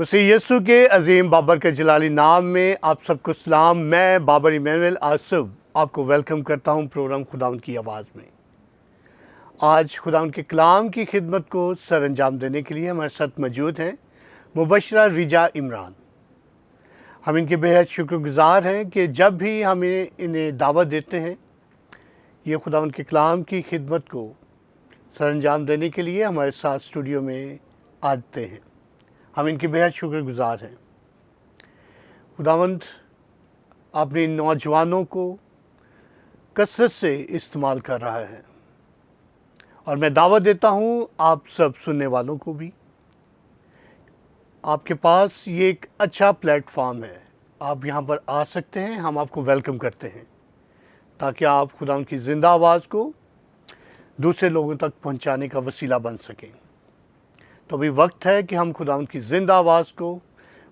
मसीह यीशु के अजीम बाबर के जलाली नाम में आप सबको सलाम। मैं बाबर इमैनुअल आसिफ आपको वेलकम करता हूं प्रोग्राम खुदावंद की आवाज़ में। आज खुदावंद के कलाम की खिदमत को सर अंजाम देने के लिए हमारे साथ मौजूद हैं मुबशरा रिजा इमरान। हम इनके बेहद शुक्रगुजार हैं कि जब भी हमें इन्हें दावत देते हैं ये खुदावंद के कलाम की खिदमत को सर अंजाम देने के लिए हमारे साथ स्टूडियो में आते हैं। हम इनके बेहद शुक्रगुजार हैं। खुदावंद अपने नौजवानों को कसरत से इस्तेमाल कर रहा है और मैं दावत देता हूं आप सब सुनने वालों को भी, आपके पास ये एक अच्छा प्लेटफॉर्म है, आप यहां पर आ सकते हैं। हम आपको वेलकम करते हैं ताकि आप खुदावंद की ज़िंदा आवाज़ को दूसरे लोगों तक पहुंचाने का वसीला बन सकें। तो अभी वक्त है कि हम खुदावंद की ज़िंदा आवाज़ को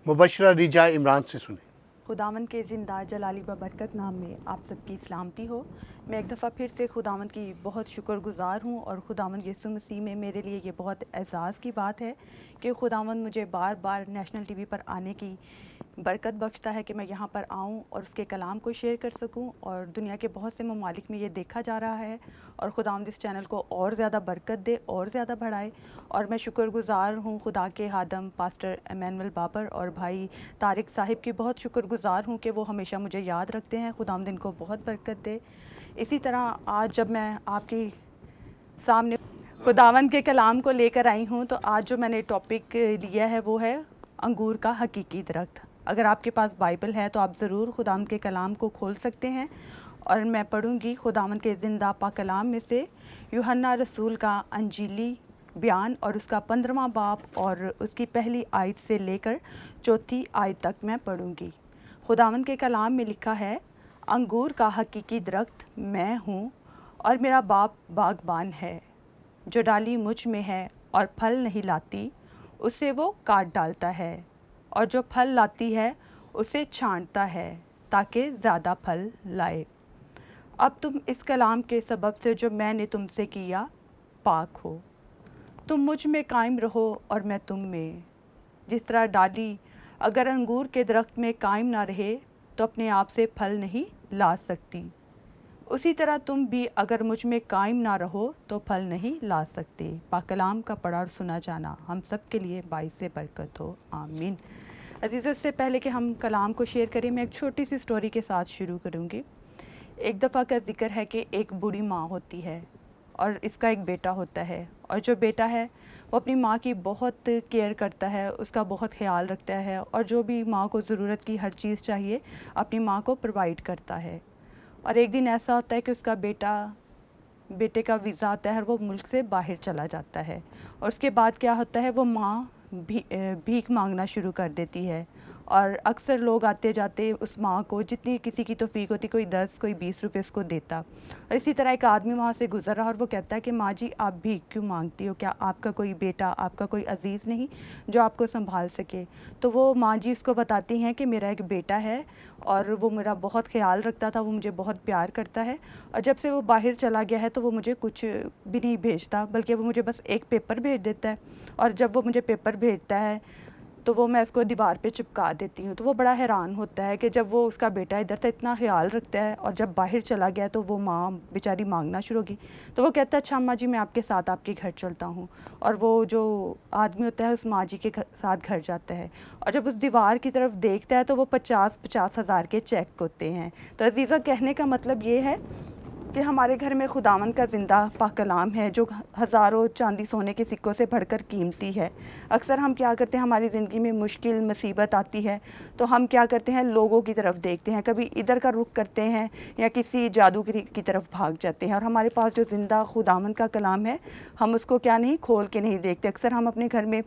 मुबशरा रिजा इमरान से सुनें। खुदावंद के ज़िंदा जलाली बबरकत नाम में आप सबकी सलामती हो। मैं एक दफ़ा फिर से खुदावंद की बहुत शुक्रगुजार हूँ और खुदावंद यीशु मसीह में मेरे लिए ये बहुत एहसास की बात है कि खुदावंद मुझे बार बार नेशनल टीवी पर आने की बरकत बख्शता है कि मैं यहाँ पर आऊँ और उसके कलाम को शेयर कर सकूँ। और दुनिया के बहुत से ममालिक में ये देखा जा रहा है और खुदावंद इस चैनल को और ज़्यादा बरकत दे और ज़्यादा बढ़ाए। और मैं शुक्रगुजार हूँ खुदा के हादम पास्टर इमैनुअल बाबर और भाई तारिक साहिब की बहुत शुक्रगुजार हूँ कि वो हमेशा मुझे याद रखते हैं। खुदावंद इनको बहुत बरकत दे। इसी तरह आज जब मैं आपके सामने खुदावंद के कलाम को लेकर आई हूँ तो आज जो मैंने टॉपिक लिया है वो है अंगूर का हकीकी दरख्त। अगर आपके पास बाइबल है तो आप ज़रूर खुदावंद के कलाम को खोल सकते हैं और मैं पढ़ूंगी खुदावंद के ज़िंदा पाक कलाम में से यूहन्ना रसूल का अंजीली बयान और उसका 15वां बाब और उसकी पहली आयत से लेकर 4थी आयत तक मैं पढ़ूंगी। खुदावंद के कलाम में लिखा है, अंगूर का हकीकी दरख्त मैं हूँ और मेरा बाप बागबान है। जो डाली मुझ में है और फल नहीं लाती उसे वो काट डालता है और जो फल लाती है उसे छांटता है ताकि ज़्यादा फल लाए। अब तुम इस कलाम के सबब से जो मैंने तुमसे किया पाक हो। तुम मुझ में कायम रहो और मैं तुम में। जिस तरह डाली अगर अंगूर के दरख्त में कायम ना रहे तो अपने आप से फल नहीं ला सकती, उसी तरह तुम भी अगर मुझ में कायम ना रहो तो फल नहीं ला सकते। पाक कलाम का पढ़ा और सुना जाना हम सब के लिए बाइस बरकत हो, आमीन। अजीज़ों, इससे पहले कि हम कलाम को शेयर करें मैं एक छोटी सी स्टोरी के साथ शुरू करूँगी। एक दफ़ा का जिक्र है कि एक बूढ़ी माँ होती है और इसका एक बेटा होता है और जो बेटा है वो अपनी माँ की बहुत केयर करता है, उसका बहुत ख्याल रखता है और जो भी माँ को ज़रूरत की हर चीज़ चाहिए अपनी माँ को प्रोवाइड करता है। और एक दिन ऐसा होता है कि उसका बेटे का वीज़ा आता है और वो मुल्क से बाहर चला जाता है और उसके बाद क्या होता है, वो माँ भीख मांगना शुरू कर देती है। और अक्सर लोग आते जाते उस माँ को जितनी किसी की तौफीक होती, कोई 10 कोई 20 रुपए उसको देता। और इसी तरह एक आदमी वहाँ से गुजर रहा और वो कहता है कि माँ जी आप भीख क्यों मांगती हो, क्या आपका कोई बेटा आपका कोई अजीज़ नहीं जो आपको संभाल सके। तो वो माँ जी उसको बताती हैं कि मेरा एक बेटा है और वो मेरा बहुत ख्याल रखता था, वो मुझे बहुत प्यार करता है और जब से वो बाहर चला गया है तो वो मुझे कुछ भी नहीं भेजता, बल्कि वो मुझे बस एक पेपर भेज देता है और जब वो मुझे पेपर भेजता है तो वो मैं उसको दीवार पे चिपका देती हूँ। तो वो बड़ा हैरान होता है कि जब वो उसका बेटा इधर से इतना ख्याल रखता है और जब बाहर चला गया तो वो माँ बेचारी मांगना शुरू होगी। तो वो कहता है अच्छा अम्मा जी मैं आपके साथ आपके घर चलता हूँ। और वो जो आदमी होता है उस माँ जी के साथ घर जाता है और जब उस दीवार की तरफ देखता है तो वो 50 हज़ार के चेक होते हैं। तो अजीज़ा, कहने का मतलब ये है कि हमारे घर में खुदावंद का ज़िंदा पाक कलाम है जो हज़ारों चांदी सोने के सिक्कों से बढ़कर कीमती है। अक्सर हम क्या करते हैं, हमारी ज़िंदगी में मुश्किल मुसीबत आती है तो हम क्या करते हैं, लोगों की तरफ देखते हैं, कभी इधर का रुख करते हैं या किसी जादूगरी की तरफ भाग जाते हैं। और हमारे पास जो ज़िंदा खुदावंद का कलाम है हम उसको क्या नहीं खोल के नहीं देखते। अक्सर हम अपने घर में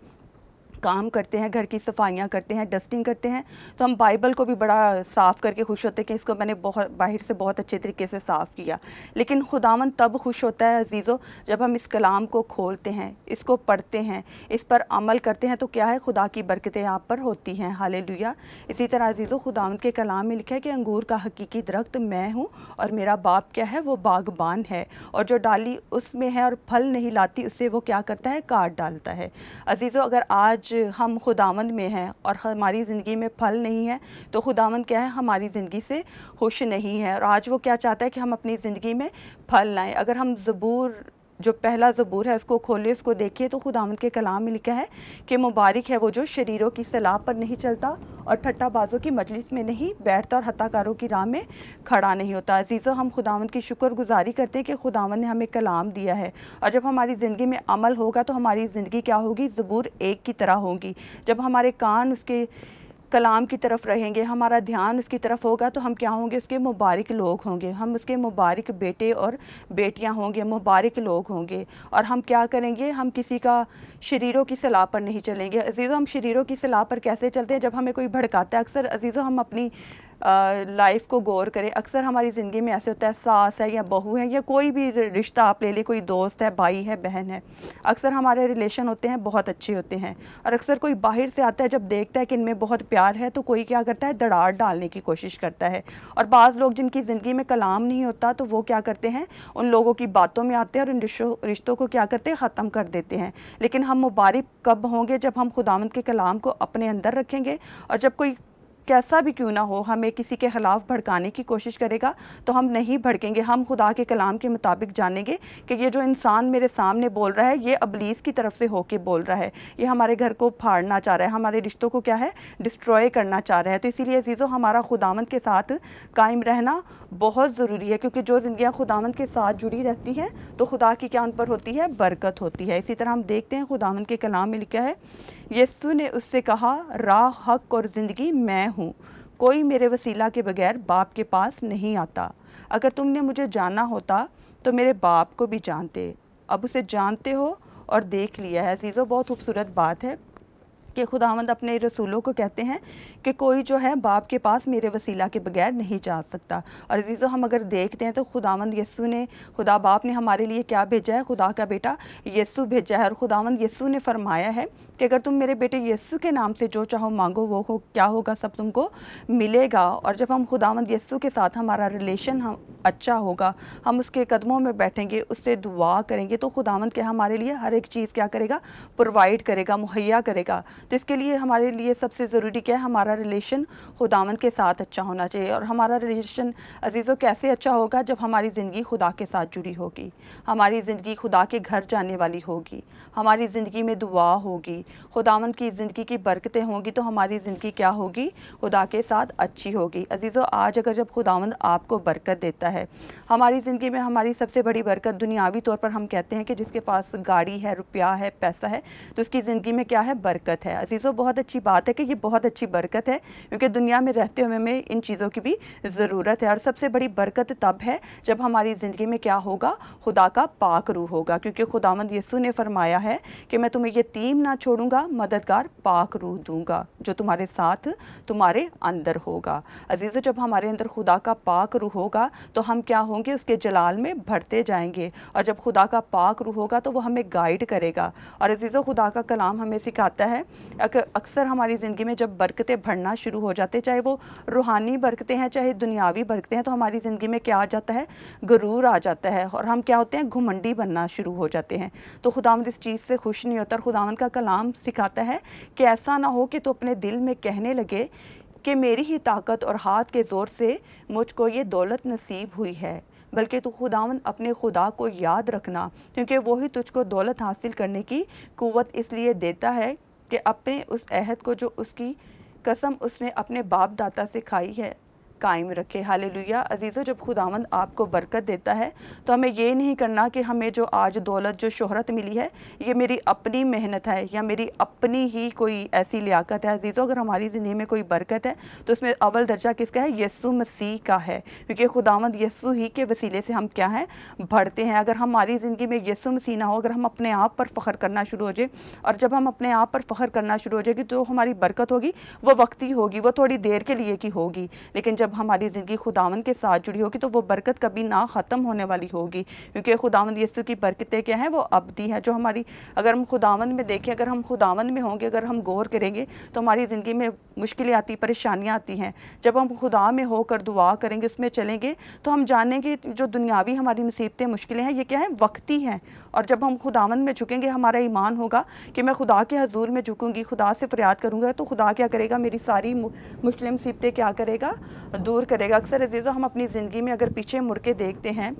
काम करते हैं, घर की सफाइयाँ करते हैं, डस्टिंग करते हैं तो हम बाइबल को भी बड़ा साफ़ करके खुश होते हैं कि इसको मैंने बहुत बाहर से बहुत अच्छे तरीके से साफ़ किया। लेकिन खुदावंद तब खुश होता है अजीज़ों जब हम इस कलाम को खोलते हैं, इसको पढ़ते हैं, इस पर अमल करते हैं तो क्या है, खुदा की बरकतें आप पर होती हैं। हालेलुया। इसी तरह अजीज़ों, खुदावंद के कलाम में लिखा है कि अंगूर का हकीकी दरख्त मैं हूँ और मेरा बाप क्या है, वो बागबान है और जो डाली उसमें है और फल नहीं लाती उसे वो क्या करता है, काट डालता है। अजीज़ों, अगर आज آج ہم خداوند میں ہیں اور ہماری زندگی میں پھل نہیں ہے تو خداوند کیا ہے ہماری زندگی سے خوش نہیں ہے، اور آج وہ کیا چاہتا ہے کہ ہم اپنی زندگی میں پھل لائیں۔ اگر ہم زبور جو پہلا زبور ہے اس کو کھولے، اس کو دیکھیے تو خداوند کے کلام میں لکھا ہے کہ مبارک ہے وہ جو شریروں کی صلاح پر نہیں چلتا اور ٹھٹا بازوں کی مجلس میں نہیں بیٹھتا اور حتیٰ کاروں کی راہ میں کھڑا نہیں ہوتا۔ عزیزو، ہم خداوند کی شکر گزاری کرتے ہیں کہ خداوند نے ہمیں کلام دیا ہے، اور جب ہماری زندگی میں عمل ہوگا تو ہماری زندگی کیا ہوگی؟ زبور 1 کی طرح ہوگی۔ جب ہمارے کان اس کے کلام کی طرف رہیں گے، ہمارا دھیان اس کی طرف ہوگا تو ہم کیا ہوں گے؟ اس کے مبارک لوگ ہوں گے، ہم اس کے مبارک بیٹے اور بیٹیاں ہوں گے، مبارک لوگ ہوں گے۔ اور ہم کیا کریں گے؟ ہم کسی کا شریروں کی صلاح پر نہیں چلیں گے۔ عزیزو، ہم شریروں کی صلاح پر کیسے چلتے ہیں؟ جب ہمیں کوئی بھڑکاتا ہے، اکثر عزیزو ہم اپنی لائف کو غور کریں، اکثر ہماری زندگی میں ایسے ہوتا ہے، ساس ہے یا بہو ہے یا کوئی بھی رشتہ آپ لے لیں، کوئی دوست ہے، بھائی ہے، بہن ہے، اکثر ہمارے ریلیشن ہوتے ہیں بہت اچھے ہوتے ہیں، اور اکثر کوئی باہر سے آتا ہے، جب دیکھتا ہے کہ ان میں بہت پیار ہے تو کوئی کیا کرتا ہے؟ دراڑ ڈالنے کی کوشش کرتا ہے۔ اور بعض لوگ جن کی زندگی میں کلام نہیں ہوتا تو وہ کیا کرتے ہیں؟ ان لوگوں کی باتوں میں آتے ہیں اور ان رشتوں کو کیا کرتے ہیں؟ ختم کر دیتے ہیں۔ لیکن ہم مبارک کب ہوں گے؟ جب ہم خداوند کے کلام کو اپنے اندر رکھیں گے، اور جب کوئی کیسا بھی کیوں نہ ہو ہمیں کسی کے خلاف بھڑکانے کی کوشش کرے گا تو ہم نہیں بھڑکیں گے، ہم خدا کے کلام کے مطابق جانیں گے کہ یہ جو انسان میرے سامنے بول رہا ہے یہ ابلیس کی طرف سے ہو کے بول رہا ہے، یہ ہمارے گھر کو پھاڑنا چاہ رہا ہے، ہمارے رشتوں کو کیا ہے؟ ڈسٹروائے کرنا چاہ رہا ہے۔ تو اسی لیے عزیزو، ہمارا خداوند کے ساتھ قائم رہنا بہت ضروری ہے، کیونکہ جو زندگیاں خداوند کے ساتھ جڑی رہتی ہیں تو خدا کی کیا ان پر ہوتی ہے؟ برکت ہوتی ہے۔ اسی طرح ہم دیکھتے ہیں خداوند کے کلام میں لکھا ہے، یسوع نے اس سے کہا، راہ، حق اور زندگی میں ہوں، کوئی میرے وسیلہ کے بغیر باپ کے پاس نہیں آتا۔ اگر تم نے مجھے جاننا ہوتا تو میرے باپ کو بھی جانتے، اب اسے جانتے ہو اور دیکھ لیا ہے۔ عزیزو، بہت خوبصورت بات ہے کہ خداوند اپنے رسولوں کو کہتے ہیں کہ کوئی جو ہے باپ کے پاس میرے وسیلہ کے بغیر نہیں جا سکتا۔ اور عزیزو، ہم اگر دیکھتے ہیں تو خداوند یسوع نے، خدا باپ نے ہمارے لیے کیا بھیجا ہے؟ خدا کا بیٹا یسوع بھیجا ہے، اور خداوند یسوع نے فرمایا ہے کہ اگر تم میرے بیٹے یسوع کے نام سے جو چاہو مانگو وہ کیا ہوگا؟ سب تم کو ملے گا۔ اور جب ہم خداوند یسوع کے ساتھ ہمارا ریلیشن اچھا ہوگا، ہم اس کے قدموں میں بیٹھیں گے، اس سے دعا کریں گے تو خداوند کیا ہمارے لیے ہر ایک چیز کیا کرے گا؟ پرووائڈ کرے گا، مہیا کرے گا۔ تو اس کے لیے ہمارے لیے سب سے ضروری کیا ہے؟ ہمارا ریلیشن خداوند کے ساتھ اچھا ہونا چاہیے۔ اور ہمارا ریلیشن عزیزو کیسے اچھا ہوگا؟ جب ہماری زندگی خدا کے ساتھ جڑی ہوگی، ہماری زندگی خدا کے گھر جانے والی ہوگی، ہماری زندگی میں دعا ہوگی، خداوند کی زندگی کی برکتیں ہوں گی تو ہماری زندگی کیا ہوگی؟ خدا کے ساتھ اچھی ہوگی۔ عزیزو، آج اگر جب خداوند آپ کو برکت دیتا ہے، ہماری زندگی میں ہماری سب سے بڑی برکت دنیاوی طور پر ہم کہتے ہیں کہ جس کے پاس گاڑی ہے، روپیہ ہے، پیسہ ہے تو اس کی زندگی میں کیا ہے؟ برکت ہے۔ عزیزو، بہت اچھی بات ہے کہ یہ بہت اچھی برکت ہے، کیونکہ دنیا میں رہتے ہوئے ہمیں ان چیزوں کی بھی ضرورت ہے۔ اور سب سے بڑی برکت تب ہے جب ہماری زندگی میں کیا ہوگا؟ خدا کا پاک روح ہوگا، کیونکہ خداوند یسوع نے فرمایا ہے کہ میں تمہیں یتیم نہ چھوڑوں گا، مددگار پاک روح دوں گا جو تمہارے ساتھ تمہارے اندر ہوگا۔ عزیزو، جب ہمارے اندر خدا کا پاک روح ہوگا تو ہم کیا ہوں گے؟ اس کے جلال میں بڑھتے جائیں گے، اور جب خدا کا پاک روح ہوگا تو وہ ہمیں گائیڈ کرے گا۔ اور عزیزو، خدا کا کلام ہمیں سکھاتا ہے اکثر ہماری زندگی میں جب برکتیں بڑھنا شروع ہو جاتے، چاہے وہ روحانی برکتیں ہیں چاہے دنیاوی برکتیں ہیں، تو ہماری زندگی میں کیا آ جاتا ہے؟ غرور آ جاتا ہے، اور ہم کیا ہوتے ہیں؟ گھمنڈی بننا شروع ہو جاتے ہیں۔ تو خداوند اس چیز سے خوش نہیں ہوتا، اور خداوند کا کلام سکھاتا ہے کہ ایسا نہ ہو کہ تو اپنے دل میں کہنے لگے کہ میری ہی طاقت اور ہاتھ کے زور سے مجھ کو یہ دولت نصیب ہوئی ہے، بلکہ تو خداوند اپنے خدا کو یاد رکھنا، کیونکہ وہی تجھ کو دولت حاصل کرنے کی قوت اس لیے دیتا ہے کہ اپنے اس عہد کو جو اس کی قسم اس نے اپنے باپ دادا سے کھائی ہے قائم رکھے۔ ہاللیلویہ۔ عزیزو، جب خداوند آپ کو برکت دیتا ہے تو ہمیں یہ نہیں کرنا کہ ہمیں جو آج دولت، جو شہرت ملی ہے یہ میری اپنی محنت ہے یا میری اپنی ہی کوئی ایسی لیاقت ہے۔ عزیزو، اگر ہماری زندگی میں کوئی برکت ہے تو اس میں اول درجہ کس کا ہے؟ یسوع مسیح کا ہے، کیونکہ خداوند یسوع ہی کے وسیلے سے ہم کیا ہیں؟ بڑھتے ہیں۔ اگر ہماری زندگی میں یسوع مسیح نہ ہو، اگر ہم اپنے آپ پر فخر کرنا شروع ہو جائے، اور جب ہم اپنے آپ پر فخر کرنا شروع ہو جائے گی تو ہماری برکت ہوگی وہ وقتی ہوگی، وہ تھوڑی دیر کے لیے کی ہوگی، لیکن جب ہماری زندگی خداوند کے ساتھ جڑی ہوگی تو وہ برکت کبھی نہ ختم ہونے والی ہوگی، کیونکہ خداوند یسوع کی برکتیں کیا ہیں؟ وہ ابدی ہیں۔ جو ہماری، اگر ہم خداوند میں دیکھیں، اگر ہم خداوند میں ہوں گے، اگر ہم غور کریں گے تو ہماری زندگی میں मुश्किलें आती, परेशानियाँ आती हैं, जब हम खुदा में होकर दुआ करेंगे, उसमें चलेंगे, तो हम जानेंगे जो दुनियावी हमारी मुसीबतें, मुश्किलें हैं, ये क्या है, वक्ती हैं। और जब हम खुदावंद में झुकेंगे, हमारा ईमान होगा कि मैं खुदा के हजूर में झुकूंगी, खुदा से फरियाद करूंगा, तो खुदा क्या करेगा, मेरी सारी मुश्किलें, मुसीबतें क्या करेगा, दूर करेगा। अक्सर अजीज़ों, हम अपनी ज़िंदगी में अगर पीछे मुड़ के देखते हैं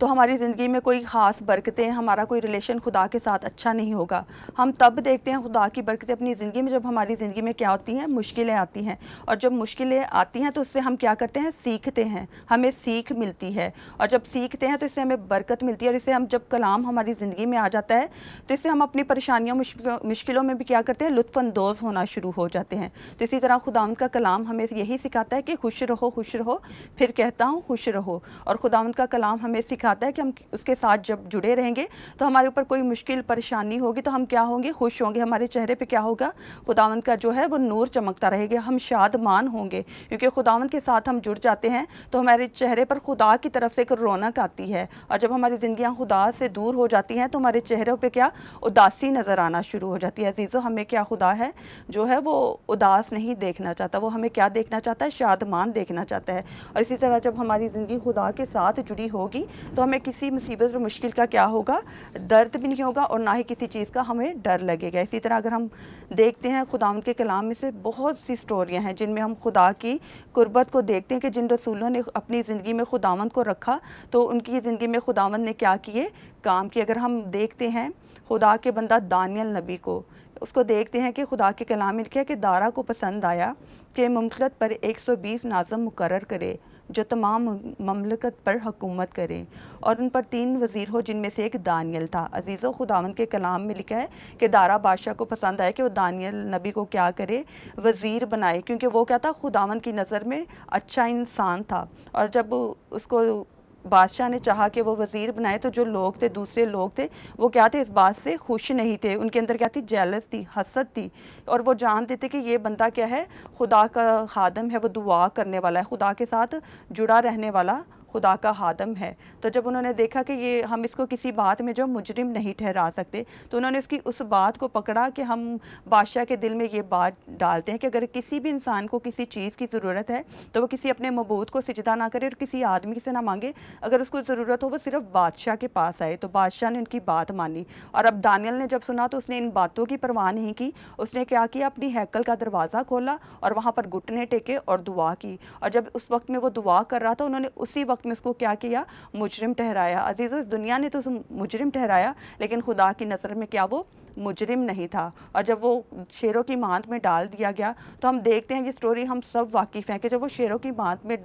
तो हमारी ज़िंदगी में कोई ख़ास बरकतें, हमारा कोई रिलेशन खुदा के साथ अच्छा नहीं होगा। हम तब देखते हैं खुदा की बरकतें अपनी ज़िंदगी में जब हमारी ज़िंदगी में क्या होती हैं, मुश्किलें आती हैं। और जब मुश्किलें आती हैं तो उससे हम क्या करते हैं, सीखते हैं, हमें सीख मिलती है। और जब सीखते हैं तो इससे हमें बरकत मिलती है। और इससे हम जब कलाम हमारी ज़िंदगी में आ जाता है तो इससे हम अपनी परेशानियों, मुश्किलों में भी क्या करते हैं, लुत्फ़अंदोज़ होना शुरू हो जाते हैं। तो इसी तरह खुदावंद का कलाम हमें यही सिखाता है कि खुश रहो, खुश रहो, फिर कहता हूँ खुश रहो। और खुदावंद का कलाम हमें सिखाता है कि हम उसके साथ जब जुड़े रहेंगे तो हमारे ऊपर कोई मुश्किल परेशानी होगी तो हम क्या होंगे, खुश होंगे, हमारे चेहरे पे क्या होगा, खुदावंद का जो है वो नूर चमकता रहेगा, हम शादमान होंगे, क्योंकि खुदावंद के साथ हम जुड़ जाते हैं तो हमारे चेहरे पर खुदा की तरफ से एक रौनक आती है। और जब हमारी ज़िंदगियां खुदा से दूर हो जाती हैं तो हमारे चेहरों पे क्या, उदासी नज़र आना शुरू हो जाती है। अजीज़ों, हमें क्या, खुदा है जो है वो उदास नहीं देखना चाहता, वो हमें क्या देखना चाहता है, शादमान देखना चाहता है। और इसी तरह जब हमारी ज़िंदगी खुदा के साथ जुड़ी होगी तो हमें किसी मुसीबत और मुश्किल का क्या होगा, दर्द भी नहीं होगा और ना ही किसी चीज़ का हमें डर लगेगा। इसी तरह अगर हम देखते हैं खुदावंद के कलाम में से बहुत सी स्टोरियां हैं जिनमें हम खुदा की कुर्बत को देखते हैं कि जिन रसूलों ने अपनी ज़िंदगी में खुदावंद को रखा तो उनकी ज़िंदगी में खुदावंद ने क्या किए, काम किए। अगर हम देखते हैं खुदा के बंदा दानियल नबी को, उसको देखते हैं कि खुदा के कलाम में लिखा है कि दारा को पसंद आया कि मुमलकत पर 120 नाज़म मुकर्रर करे जो तमाम ममलकत पर हुकूमत करें, और उन पर 3 वज़ीर हो जिनमें से एक दानियल था। अजीज़ों, खुदावंद के कलाम में लिखा है कि दारा बादशाह को पसंद आया कि वो दानियल नबी को क्या करे, वज़ीर बनाए, क्योंकि वो क्या था, खुदावंद की नज़र में अच्छा इंसान था। और जब उसको बादशाह ने चाहा कि वो वज़ीर बनाए तो जो लोग थे, दूसरे लोग थे, वो क्या थे, इस बात से खुश नहीं थे, उनके अंदर क्या थी, जेलस थी, हसद थी। और वो जानते थे कि ये बंदा क्या है, खुदा का खादम है, वो दुआ करने वाला है, खुदा के साथ जुड़ा रहने वाला खुदा का खादम है। तो जब उन्होंने देखा कि ये हम इसको किसी बात में जो मुजरिम नहीं ठहरा सकते, तो उन्होंने उसकी उस बात को पकड़ा कि हम बादशाह के दिल में ये बात डालते हैं कि अगर किसी भी इंसान को किसी चीज़ की ज़रूरत है तो वो किसी अपने मबूद को सिजदा ना करे और किसी आदमी से ना मांगे, अगर उसको ज़रूरत हो वो सिर्फ बादशाह के पास आए। तो बादशाह ने उनकी बात मानी। और अब दानियल ने जब सुना तो उसने इन बातों की परवाह नहीं की, उसने क्या किया, अपनी हैकल का दरवाज़ा खोला और वहाँ पर घुटने टेके और दुआ की। और जब उस वक्त में वो दुआ कर रहा था, उन्होंने उसी वक्त में उसको क्या किया, मुजरिम ठहराया। अजीज़ों, इस दुनिया ने तो उसे मुजरिम ठहराया, लेकिन खुदा की नज़र में क्या वो मुजरिम नहीं था। और जब वो शेरों की मांद में डाल दिया गया तो हम देखते हैं, ये स्टोरी हम सब वाकिफ़ हैं कि जब वो शेरों की मांद में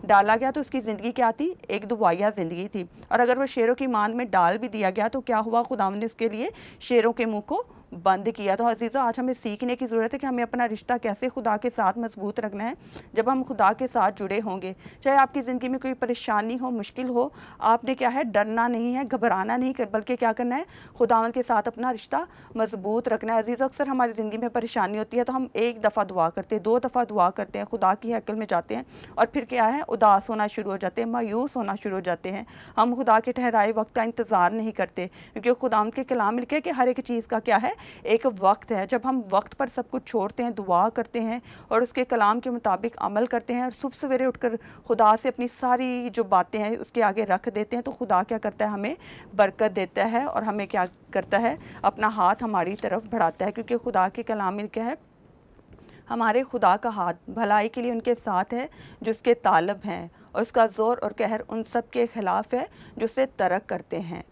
डाला गया तो उसकी ज़िंदगी क्या थी, एक दुआया ज़िंदगी थी। और अगर वो शेरों की मांद में डाल भी दिया गया तो क्या हुआ, खुदावंद ने उसके लिए शेरों के मुंह को बंद किया। तो अजीज़ों, आज हमें सीखने की ज़रूरत है कि हमें अपना रिश्ता कैसे खुदा के साथ मजबूत रखना है। जब हम खुदा के साथ जुड़े होंगे, चाहे आपकी ज़िंदगी में कोई परेशानी हो, मुश्किल हो, आपने क्या है, डरना नहीं है, घबराना नहीं, बल्कि क्या करना है, खुदावंद के साथ अपना रिश्ता मजबूत रखना है। अजीज़ों, अक्सर हमारी ज़िंदगी में परेशानी होती है तो हम 1 दफ़ा दुआ करते हैं, 2 दफ़ा दुआ करते हैं, खुदा की हैकल में जाते हैं और फिर क्या है, उदास होना शुरू हो जाते हैं, मायूस होना शुरू हो जाते हैं। हम खुदा के ठहराए वक्त का इंतज़ार नहीं करते, क्योंकि खुदावंद के कलाम में लिखा है कि हर एक चीज़ का क्या है, एक वक्त है। जब हम वक्त पर सब कुछ छोड़ते हैं, दुआ करते हैं और उसके कलाम के मुताबिक अमल करते हैं और सुबह सवेरे उठकर खुदा से अपनी सारी जो बातें हैं उसके आगे रख देते हैं, तो खुदा क्या करता है, हमें बरकत देता है और हमें क्या करता है, अपना हाथ हमारी तरफ बढ़ाता है। क्योंकि खुदा के कलाम में क्या है, हमारे खुदा का हाथ भलाई के लिए उनके साथ है जो उसके तालब हैं, और उसका ज़ोर और कहर उन सब के ख़िलाफ़ है जो उसे तरक करते हैं।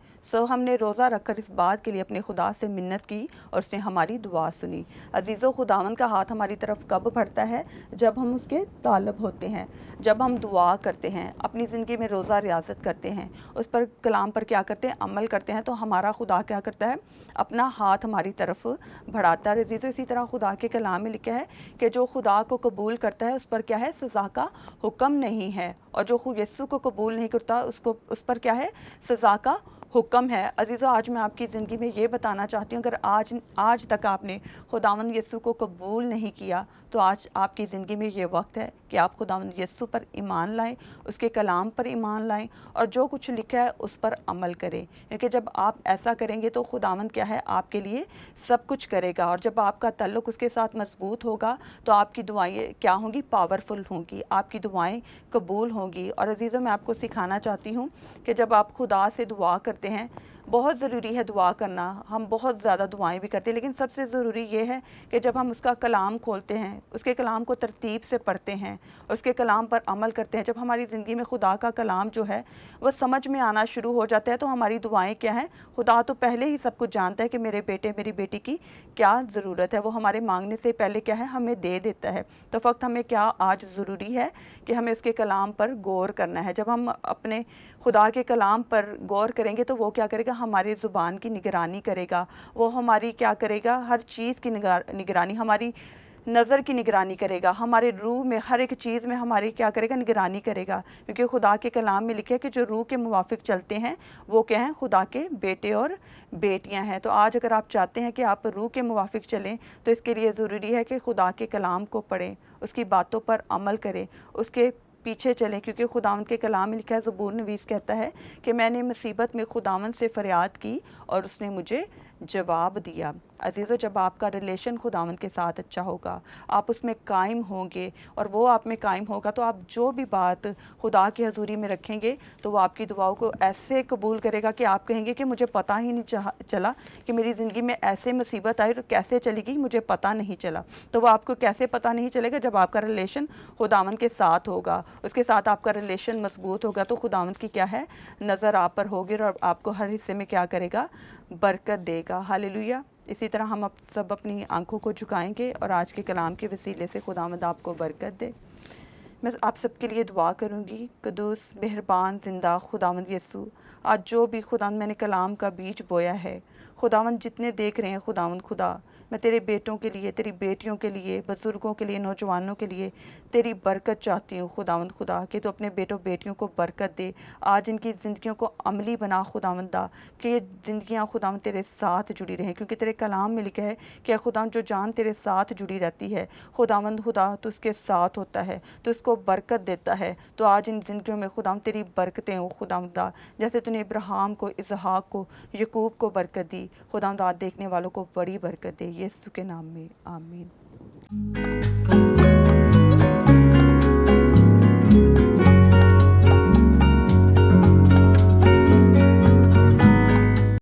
हमने रोज़ा रखकर इस बात के लिए अपने खुदा से मिन्नत की और उसने हमारी दुआ सुनी। अजीज़ों, खुदावंद का हाथ हमारी तरफ कब बढ़ता है, जब हम उसके तालब होते हैं, जब हम दुआ करते हैं, अपनी ज़िंदगी में रोज़ा रियाजत करते हैं, उस पर कलाम पर क्या करते हैं, अमल करते हैं, तो हमारा खुदा क्या करता है, अपना हाथ हमारी तरफ बढ़ाता है। अजीज़ों, इसी तरह खुदा के कलाम में लिखा है कि जो खुदा को कबूल करता है उस पर क्या है, सज़ा का हुक्म नहीं है, और जो यीशु को कबूल नहीं करता उसको, उस पर क्या है, सज़ा का हुक्म है। अजीज़ों, आज मैं आपकी ज़िंदगी में ये बताना चाहती हूँ, अगर आज तक आपने खुदावंद यीशु को कबूल नहीं किया तो आज आपकी ज़िंदगी में ये वक्त है کہ آپ खुदावंद यीशु पर ईमान लाएं, उसके कलाम पर ईमान लाएं और जो कुछ लिखा है उस पर अमल करें, क्योंकि जब आप ऐसा करेंगे तो खुदावंद क्या है आपके लिए सब कुछ करेगा। और जब आपका ताल्लुक़ उसके साथ मजबूत होगा तो आपकी दुआएं क्या होंगी, पावरफुल होंगी, आपकी दुआएं कबूल होंगी। और अजीज़ों, मैं आपको सिखाना चाहती हूँ कि जब आप खुदा से दुआ करते हैं, बहुत ज़रूरी है दुआ करना, हम बहुत ज़्यादा दुआएं भी करते हैं, लेकिन सबसे ज़रूरी ये है कि जब हम उसका कलाम खोलते हैं, उसके कलाम को तरतीब से पढ़ते हैं और उसके कलाम पर अमल करते हैं, जब हमारी ज़िंदगी में खुदा का कलाम जो है वो समझ में आना शुरू हो जाता है, तो हमारी दुआएं क्या हैं, खुदा तो पहले ही सब कुछ जानता है कि मेरे बेटे मेरी बेटी की क्या ज़रूरत है, वो हमारे मांगने से पहले क्या है हमें दे देता है। तो वक्त हमें क्या आज ज़रूरी है कि हमें उसके कलाम पर गौर करना है। जब हम अपने खुदा के कलाम पर गौर करेंगे तो वो क्या करेगा, हमारी ज़ुबान की निगरानी करेगा, वो हमारी क्या करेगा, हर चीज़ की निगरानी, हमारी नज़र की निगरानी करेगा, हमारे रूह में हर एक चीज़ में हमारी क्या करेगा, निगरानी करेगा। क्योंकि खुदा के कलाम में लिखा है कि जो रूह के मुवाफिक चलते हैं वो क्या हैं, खुदा के बेटे और बेटियां हैं। तो आज अगर आप चाहते हैं कि आप रूह के मुवाफिक चलें तो इसके लिए ज़रूरी है कि खुदा के कलाम को पढ़ें, उसकी बातों पर अमल करें, उसके पीछे चलें। क्योंकि खुदावंद के कलाम में लिखा है, ज़बूर नवीस कहता है कि मैंने मुसीबत में खुदावंद से फरियाद की और उसने मुझे जवाब दिया। अजीज़ों, जब आपका रिलेशन खुदावंद के साथ अच्छा होगा, आप उसमें कायम होंगे और वो आप में कायम होगा, तो आप जो भी बात खुदा की हजूरी में रखेंगे तो वो आपकी दुआओं को ऐसे कबूल करेगा कि आप कहेंगे कि मुझे पता ही नहीं चला कि मेरी ज़िंदगी में ऐसे मुसीबत आई और कैसे चली गई, मुझे पता नहीं चला। तो वो आपको कैसे पता नहीं चलेगा, जब आपका रिलेशन खुदावंद के साथ होगा, उसके साथ आपका रिलेशन मजबूत होगा, तो खुदावंद की क्या है, नज़र आप पर होगी और आपको हर हिस्से में क्या करेगा, बरकत देगा। हालेलुया। इसी तरह हम सब अपनी आंखों को झुकाएंगे और आज के कलाम के वसीले से खुदावंद आपको बरकत दे। मैं आप सबके लिए दुआ करूंगी। कदूस मेहरबान ज़िंदा खुदावंद यीशु, आज जो भी खुदावंद मैंने कलाम का बीज बोया है, खुदावंद जितने देख रहे हैं खुदावंद खुदा, मैं तेरे बेटों के लिए, तेरी बेटियों के लिए, बुज़ुर्गों के लिए, नौजवानों के लिए तेरी बरकत चाहती हूँ खुदावंद खुदा, कि तो अपने बेटों बेटियों को बरकत दे। आज इनकी ज़िंदगियों को अमली बना खुदावंदा, कि ये ज़िंदगियाँ खुदावंद तेरे साथ जुड़ी रहें। क्योंकि तेरे कलाम में लिखा है कि खुदावंद जो जान तेरे साथ जुड़ी रहती है, खुदावंद खुदा तो उसके साथ होता है, तो उसको बरकत देता है। तो आज इन ज़िंदगियों में खुदावंद तेरी बरकतें हो खुदावंदा, जैसे तूने इब्राहिम को, इसहाक को, यकूब को बरकत दी, खुदावंद आज देखने वालों को बड़ी बरकत दे, यीशु के नाम में आमीन।